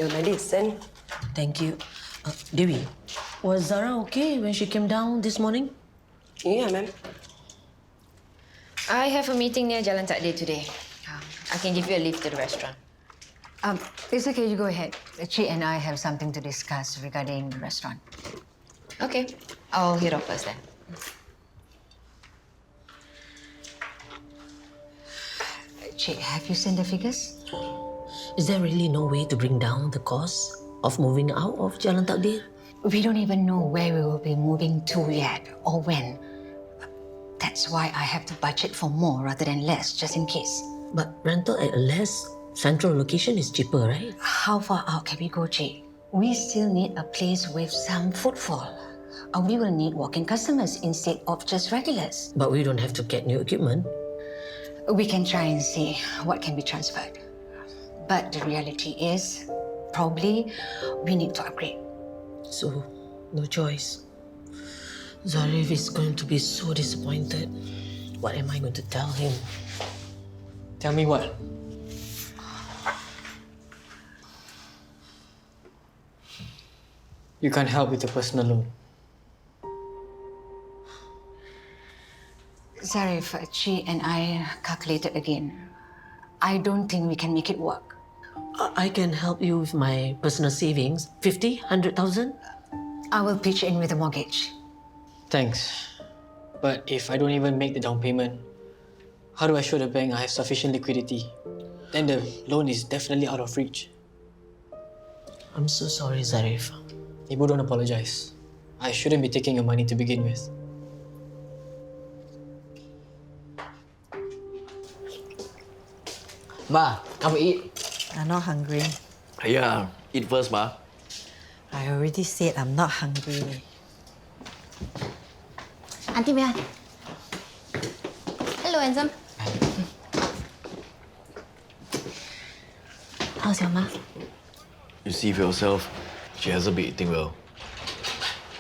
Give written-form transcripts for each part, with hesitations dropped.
Your medicine. Thank you. Devi, was Zara okay when she came down this morning? Yeah, ma'am. I have a meeting near Jalan Takdir today. I can give you a lift to the restaurant. It's okay, you go ahead. Chi and I have something to discuss regarding the restaurant. Okay, I'll head off first then. Chi, have you seen the figures? Is there really no way to bring down the cost of moving out of Jalan Takdir? We don't even know where we will be moving to yet or when. That's why I have to budget for more rather than less, just in case. But rental at a less central location is cheaper, right? How far out can we go, Chi? We still need a place with some footfall. We will need walk-in customers instead of just regulars. But we don't have to get new equipment. We can try and see what can be transferred. But the reality is, probably we need to upgrade. So, no choice. Zaryf is going to be so disappointed. What am I going to tell him? Tell me what? You can't help with the personal loan. Zaryf, Chi and I calculated again. I don't think we can make it work. I can help you with my personal savings. 50, 100,000? I will pitch in with a mortgage. Thanks. But if I don't even make the down payment, how do I show the bank I have sufficient liquidity? Then the loan is definitely out of reach. I'm so sorry, Zaryf. Ibu, don't apologize. I shouldn't be taking your money to begin with. Ma, come eat. I'm not hungry. Yeah, eat first, Ma. I already said I'm not hungry. Auntie May Wan. Hello, handsome. How's your ma? You see for yourself, she hasn't been eating well.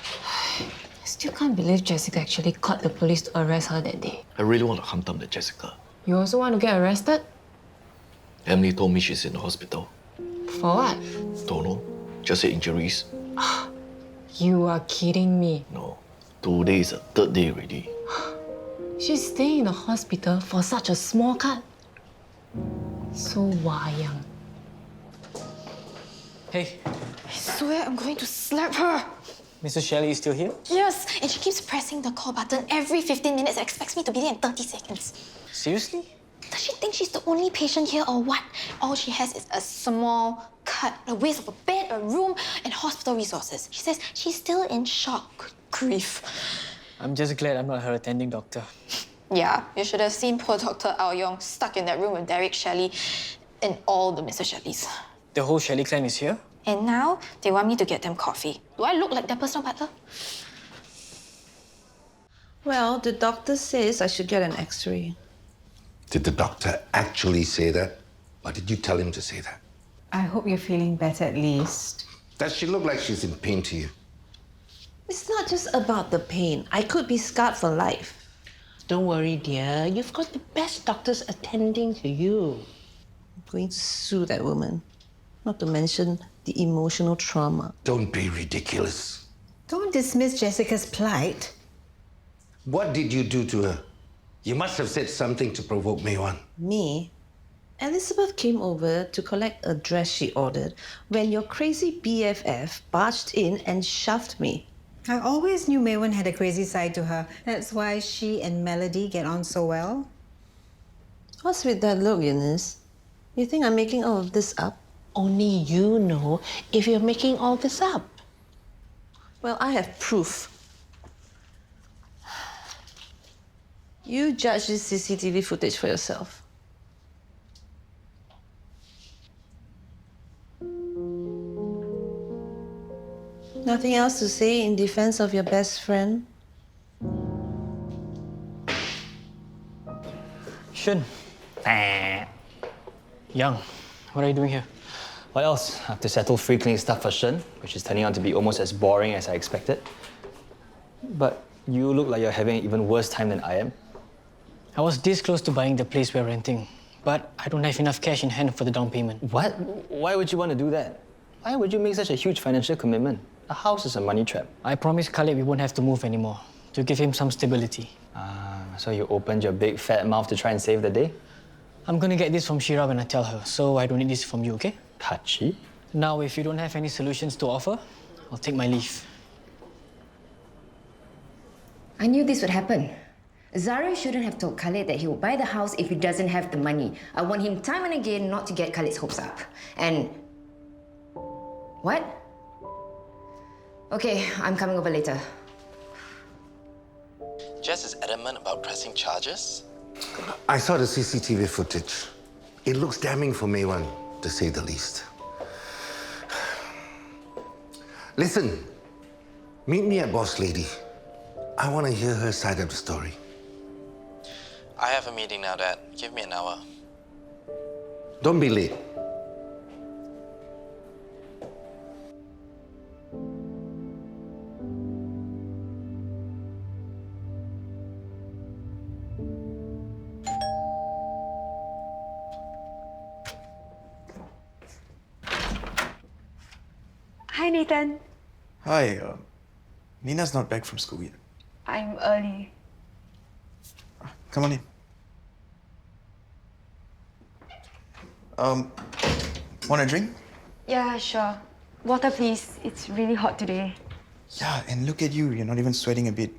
I still can't believe Jessica actually called the police to arrest her that day. I really want to hunt down that Jessica. You also want to get arrested? Emily told me she's in the hospital. For what? Don't know. Just said injuries. You are kidding me. No. Today is the third day already. She's staying in the hospital for such a small cut. So wayang. Hey, I swear I'm going to slap her. Mrs. Shelley is still here? Yes, and she keeps pressing the call button every 15 minutes and expects me to be there in 30 seconds. Seriously? Does she think she's the only patient here or what? All she has is a small cut, a waste of a bed, a room, and hospital resources. She says she's still in shock. Grief. I'm just glad I'm not her attending doctor. Yeah, you should have seen poor Dr. Ao Yong stuck in that room with Derek, Shelley, and all the Mr. Shelleys. The whole Shelley clan is here? And now they want me to get them coffee. Do I look like their personal butler? Well, the doctor says I should get an X-ray. Did the doctor actually say that? Or did you tell him to say that? I hope you're feeling better at least. Does she look like she's in pain to you? It's not just about the pain. I could be scarred for life. Don't worry, dear. You've got the best doctors attending to you. I'm going to sue that woman. Not to mention the emotional trauma. Don't be ridiculous. Don't dismiss Jessica's plight. What did you do to her? You must have said something to provoke May Wan. Me? Elizabeth came over to collect a dress she ordered when your crazy BFF barged in and shoved me. I always knew May Wan had a crazy side to her. That's why she and Melody get on so well. What's with that look, Eunice? You think I'm making all of this up? Only you know if you're making all this up. Well, I have proof. You judge this CCTV footage for yourself. Nothing else to say in defense of your best friend? Shun. Young, what are you doing here? What else? I have to settle free clinic stuff for Shen, which is turning out to be almost as boring as I expected. But you look like you're having an even worse time than I am. I was this close to buying the place we're renting, but I don't have enough cash in hand for the down payment. What? Why would you want to do that? Why would you make such a huge financial commitment? A house is a money trap. I promised Khalid we won't have to move anymore, to give him some stability. So you opened your big fat mouth to try and save the day? I'm gonna get this from Shira when I tell her, so I don't need this from you, okay? Touchy. Now, if you don't have any solutions to offer, I'll take my leave. I knew this would happen. Zaryf shouldn't have told Khalid that he would buy the house if he doesn't have the money. I want him time and again not to get Khalid's hopes up. And... What? Okay, I'm coming over later. Jess is adamant about pressing charges. I saw the CCTV footage. It looks damning for May Wan, to say the least. Listen, meet me at Boss Lady. I want to hear her side of the story. I have a meeting now, Dad. Give me an hour. Don't be late. Hi, Nathan. Hi, Nina's not back from school yet. I'm early. Come on in. Want a drink? Yeah, sure. Water, please. It's really hot today. Yeah, and look at you. You're not even sweating a bit.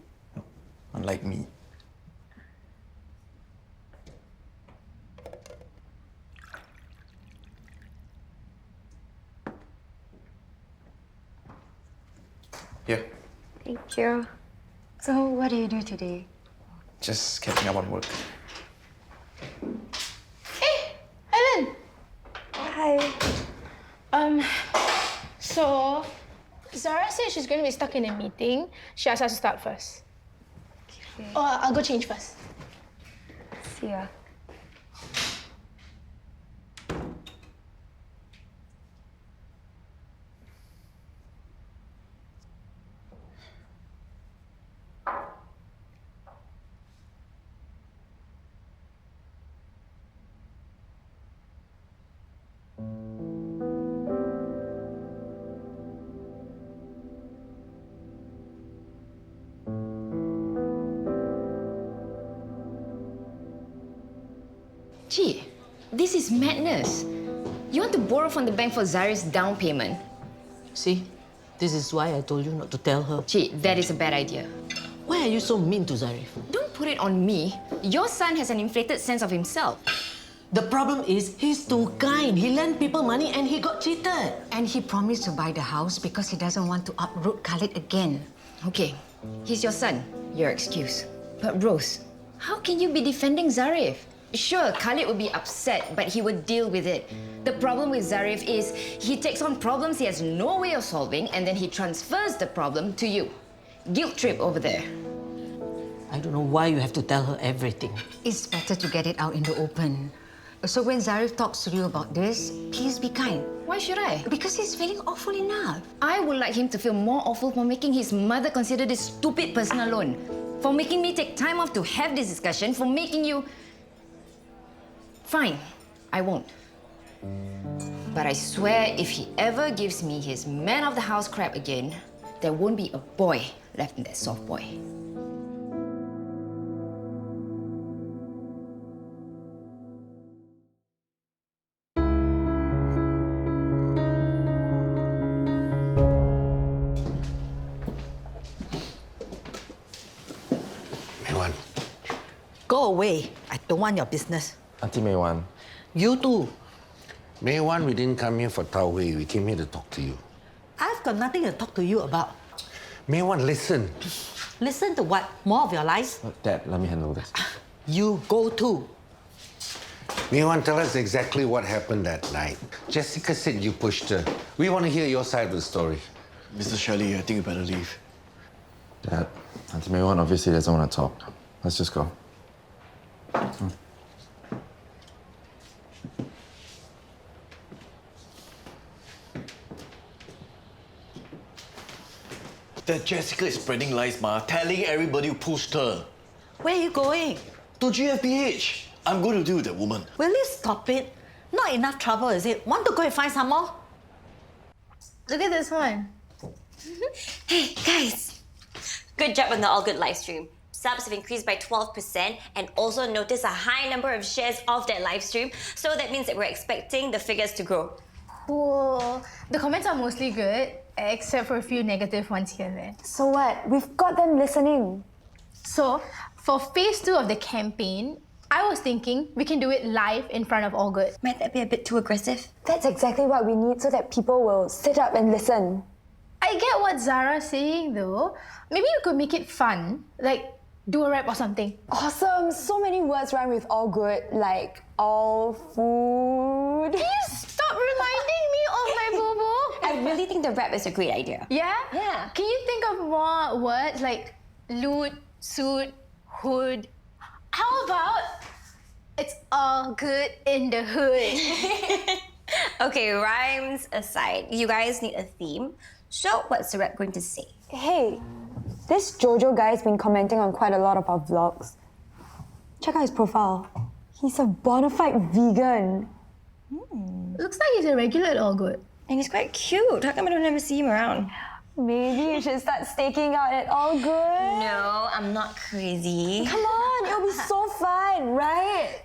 Unlike me. Here, Thank you. So, what do you do today? just catching up on work. Hey, Helen! Hi. So, Zara said she's going to be stuck in a meeting. She asked us to start first. Okay. Oh, I'll go change first. See ya. Gee, this is madness. You want to borrow from the bank for Zaryf's down payment? See, this is why I told you not to tell her. Gee, that is a bad idea. Why are you so mean to Zaryf? Don't put it on me. Your son has an inflated sense of himself. The problem is he's too kind. He lent people money and he got cheated. And he promised to buy the house because he doesn't want to uproot Khalid again. Okay, he's your son. Your excuse. But Rose, how can you be defending Zaryf? Sure, Khalid would be upset, but he would deal with it. The problem with Zaryf is he takes on problems he has no way of solving and then he transfers the problem to you. Guilt trip over there. I don't know why you have to tell her everything. It's better to get it out in the open. So when Zaryf talks to you about this, please be kind. Why should I? Because he's feeling awful enough. I would like him to feel more awful for making his mother consider this stupid personal loan, for making me take time off to have this discussion, for making you... Fine, I won't. But I swear if he ever gives me his man of the house crap again, there won't be a boy left in that soft boy. May Wan. Go away. I don't want your business. Auntie May Wan. You too. May Wan, we didn't come here for Tao Hui. We came here to talk to you. I've got nothing to talk to you about. May Wan, listen. Listen to what? More of your lies? Dad, let me handle this. You go too. May Wan, tell us exactly what happened that night. Jessica said you pushed her. We want to hear your side of the story. Mr. Shirley, I think you better leave. Dad, Auntie May Wan obviously doesn't want to talk. Let's just go. That Jessica is spreading lies, Ma, telling everybody who pushed her. Where are you going? To GFBH. I'm going to deal with that woman. Will you stop it? Not enough trouble, is it? Want to go and find some more? Look at this one. Hey, guys! Good job on the All Good live stream. Subs have increased by 12% and also notice a high number of shares of that live stream. So that means that we're expecting the figures to grow. Cool. The comments are mostly good, except for a few negative ones here and there. So what? We've got them listening. So, for phase 2 of the campaign, I was thinking we can do it live in front of All Good. Might that be a bit too aggressive? That's exactly what we need so that people will sit up and listen. I get what Zara's saying though. Maybe you could make it fun, like do a rap or something. Awesome! So many words rhyme with all good, like all food. Can you stop reminding me of my boo-boo? I really think the rap is a great idea. Yeah? Yeah. Can you think of more words like loot, suit, hood? How about it's all good in the hood? Okay, rhymes aside, you guys need a theme. So what's the rap going to say? Hey, this Jojo guy's been commenting on quite a lot of our vlogs. Check out his profile. He's a bona fide vegan. Looks like he's a regular at All Good. And he's quite cute. How come I don't ever see him around? Maybe you should start staking out at All Good. No, I'm not crazy. Come on, it'll be so fun, right?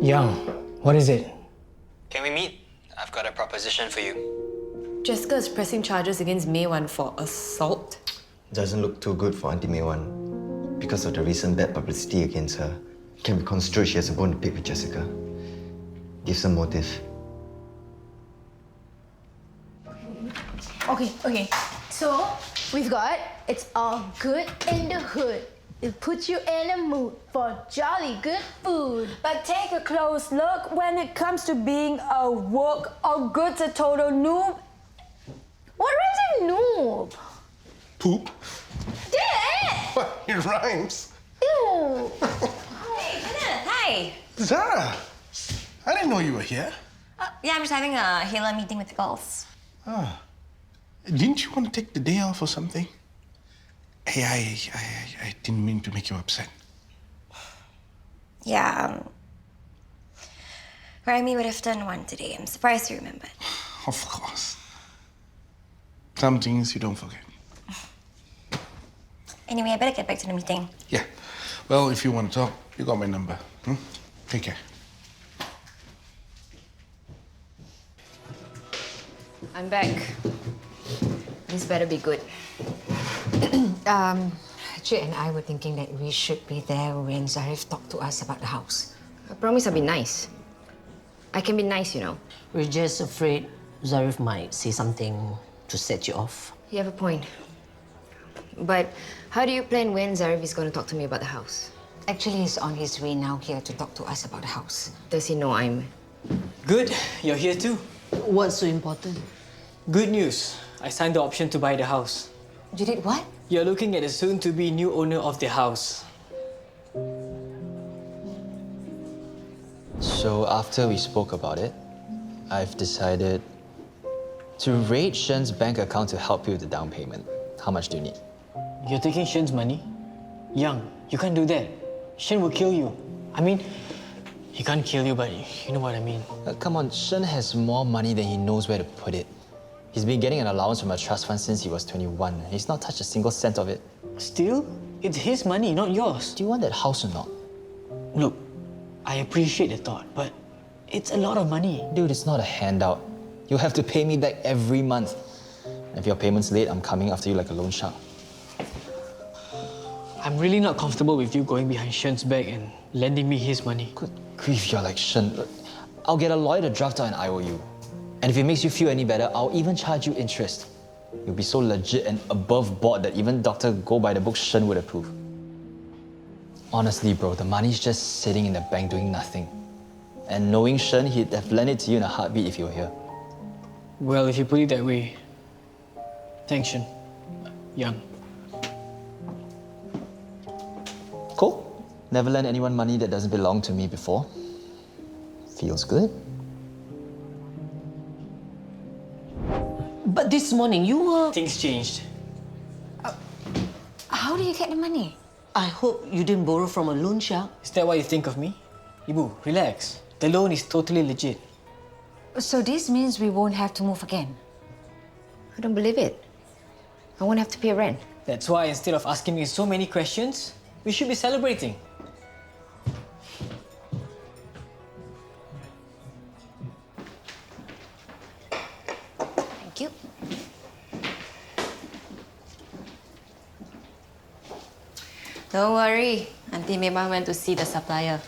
Young, what is it? Can we meet? I've got a proposition for you. Jessica is pressing charges against May Wan for assault. Doesn't look too good for Auntie May Wan. Because of the recent bad publicity against her, it can be construed she has a bone to pick with Jessica. Give some motive. Okay. So, we've got it's all good in the hood. It puts you in a mood for jolly good food. But take a close look when it comes to being a woke or good's a total noob. What rhymes with noob? Poop. Dad! It rhymes. Ew! Hey, Kenneth, hi! Zara, I didn't know you were here. Yeah, I'm just having a Hela meeting with the girls. Ah. Didn't you want to take the day off or something? Hey, I didn't mean to make you upset. Yeah, Remy would have done one today. I'm surprised you remembered. Of course. Some things you don't forget. Anyway, I better get back to the meeting. Yeah. Well, if you want to talk, you got my number. Take care. I'm back. This better be good. Jay and I were thinking that we should be there when Zaryf talked to us about the house. I promise I'll be nice. I can be nice, you know. We're just afraid Zaryf might say something to set you off. You have a point. But how do you plan when Zaryf is going to talk to me about the house? Actually, he's on his way now here to talk to us about the house. Does he know I'm... Good, you're here too. What's so important? Good news. I signed the option to buy the house. You did what? You're looking at the soon-to-be new owner of the house. So after we spoke about it, I've decided to raid Shen's bank account to help you with the down payment. How much do you need? You're taking Shen's money? Young, you can't do that. Shen will kill you. I mean, he can't kill you, but you know what I mean. Come on, Shen has more money than he knows where to put it. He's been getting an allowance from a trust fund since he was 21. He's not touched a single cent of it. Still, it's his money, not yours. Do you want that house or not? Look, I appreciate the thought, but it's a lot of money. Dude, it's not a handout. You'll have to pay me back every month. If your payment's late, I'm coming after you like a loan shark. I'm really not comfortable with you going behind Shen's back and lending me his money. Good grief, you're like Shen. I'll get a lawyer to draft out an IOU. And if it makes you feel any better, I'll even charge you interest. You'll be so legit and above board that even Dr. Go by the book Shen would approve. Honestly, bro, the money's just sitting in the bank doing nothing. And knowing Shen, he'd have lent it to you in a heartbeat if you were here. Well, if you put it that way, thanks, Shen. Young. Cool. Never lent anyone money that doesn't belong to me before. Feels good. But this morning you were... Things changed. How do you get the money? I hope you didn't borrow from a loan shark. Is that what you think of me? Ibu, relax. The loan is totally legit. So this means we won't have to move again. I don't believe it. I won't have to pay rent. That's why instead of asking me so many questions, we should be celebrating. Thank you. Don't worry. Auntie May Wan went to see the supplier.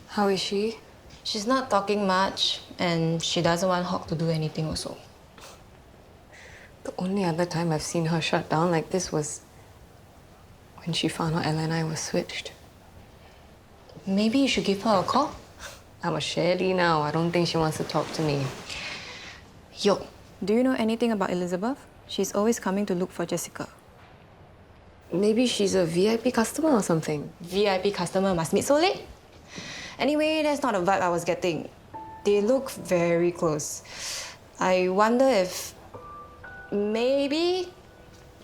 How is she? She's not talking much, and she doesn't want Hawk to do anything also. The only other time I've seen her shut down like this was when she found out Ella and I were switched. Maybe you should give her a call. I'm a Shelly now. I don't think she wants to talk to me. Yo, do you know anything about Elizabeth? She's always coming to look for Jessica. Maybe she's a VIP customer or something. VIP customer must meet so late? Anyway, that's not the vibe I was getting. They look very close. I wonder if maybe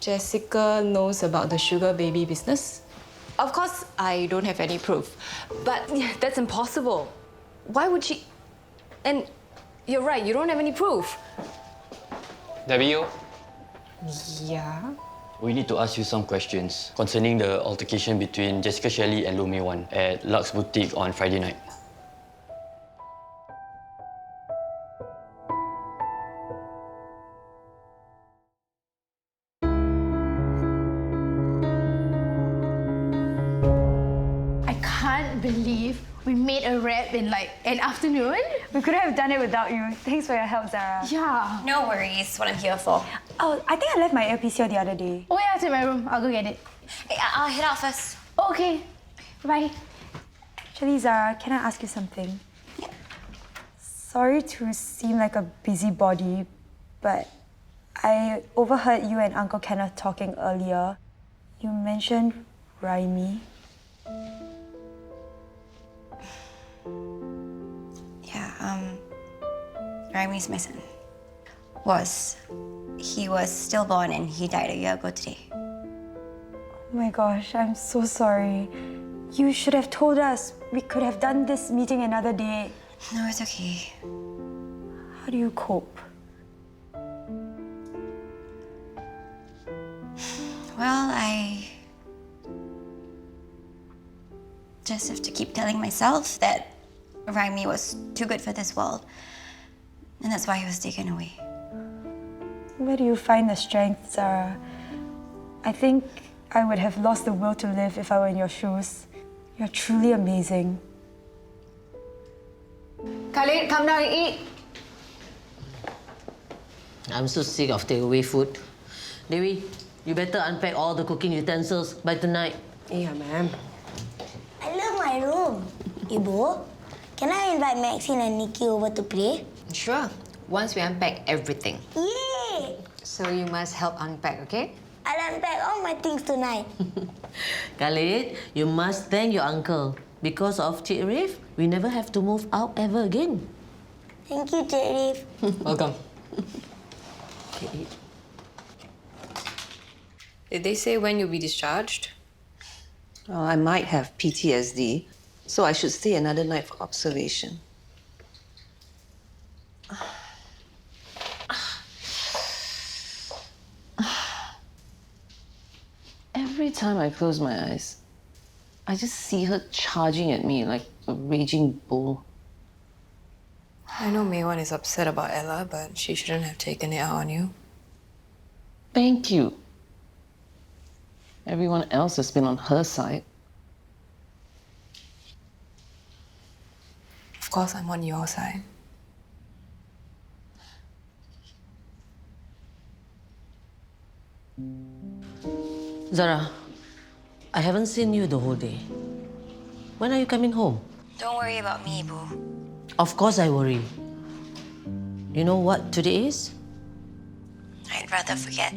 Jessica knows about the sugar baby business. Of course, I don't have any proof, but that's impossible. Why would she? And you're right, you don't have any proof. Debbie, Yeah? we need to ask you some questions concerning the altercation between Jessica Shelley and May Wan at Lux Boutique on Friday night. I can't believe we made a rap in like an afternoon. We could have done it without you. Thanks for your help, Zara. Yeah. No worries, what I'm here for. Oh, I think I left my earpiece here the other day. Oh yeah, it's in my room. I'll go get it. Hey, I'll head out first. Oh, okay. Bye. Actually, Zara, can I ask you something? Sorry to seem like a busybody, but I overheard you and Uncle Kenneth talking earlier. You mentioned Raimi. Yeah, Raimi's my son. He was stillborn and he died a year ago today. Oh my gosh, I'm so sorry. You should have told us. We could have done this meeting another day. No, it's okay. How do you cope? Well, I just have to keep telling myself that Raimi was too good for this world. And that's why he was taken away. Where do you find the strength, Zara? I think I would have lost the will to live if I were in your shoes. You're truly amazing. Khalid, come down and eat. I'm so sick of takeaway food. Dewi, you better unpack all the cooking utensils by tonight. Yeah, ma'am. I love my room. Ibu, can I invite Maxine and Nikki over to play? Sure. Once we unpack everything. Yay! So you must help unpack, okay? I'll unpack all my things tonight. Khalid, you must thank your uncle. Because of Zaryf, we never have to move out ever again. Thank you, Zaryf. Welcome. Okay. Did they say when you'll be discharged? I might have PTSD, so I should stay another night for observation. Every time I close my eyes, I just see her charging at me like a raging bull. I know May Wan is upset about Ella, but she shouldn't have taken it out on you. Thank you. Everyone else has been on her side. Of course, I'm on your side. Zara, I haven't seen you the whole day. When are you coming home? Don't worry about me, Boo. Of course I worry. You know what today is? I'd rather forget.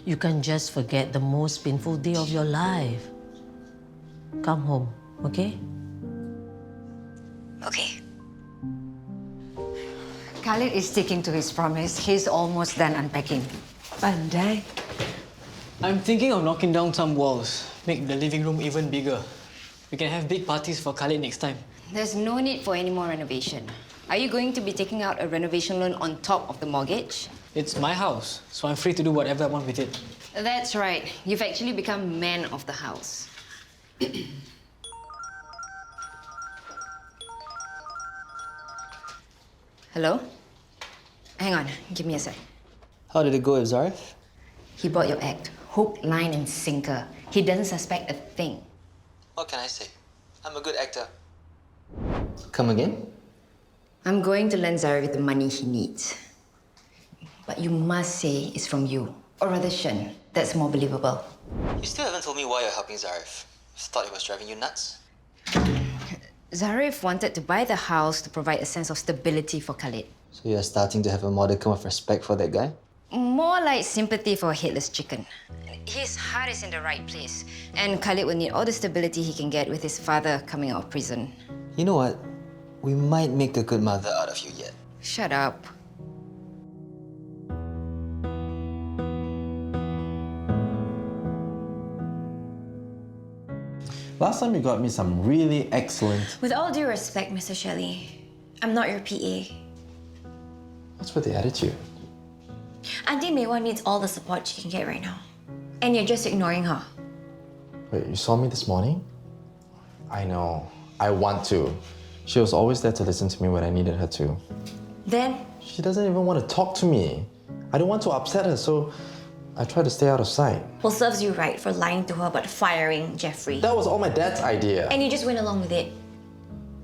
You can just forget the most painful day of your life. Come home, okay? Okay. Khalid is sticking to his promise. He's almost done unpacking. Pandai. I'm thinking of knocking down some walls, make the living room even bigger. We can have big parties for Khalid next time. There's no need for any more renovation. Are you going to be taking out a renovation loan on top of the mortgage? It's my house, so I'm free to do whatever I want with it. That's right. You've actually become man of the house. Hello? Hang on, give me a sec. How did it go with Zaryf? He bought your act. Hook, line, and sinker. He doesn't suspect a thing. What can I say? I'm a good actor. Come again? I'm going to lend Zaryf the money he needs. But you must say it's from you. Or rather, Shen. That's more believable. You still haven't told me why you're helping Zaryf. Thought he was driving you nuts? Zaryf wanted to buy the house to provide a sense of stability for Khalid. So you're starting to have a modicum of respect for that guy? More like sympathy for a headless chicken. His heart is in the right place, and Khalid will need all the stability he can get with his father coming out of prison. You know what? We might make a good mother out of you yet. Shut up. Last time you got me some really excellent... With all due respect, Mr. Shelley, I'm not your PA. What's with the attitude? Auntie May Wan needs all the support she can get right now. And you're just ignoring her. Wait, you saw me this morning? I know. I want to. She was always there to listen to me when I needed her to. Then? She doesn't even want to talk to me. I don't want to upset her, so I try to stay out of sight. Well, serves you right for lying to her about firing Jeffrey. That was all my dad's idea. And you just went along with it.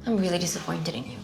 I'm really disappointed in you.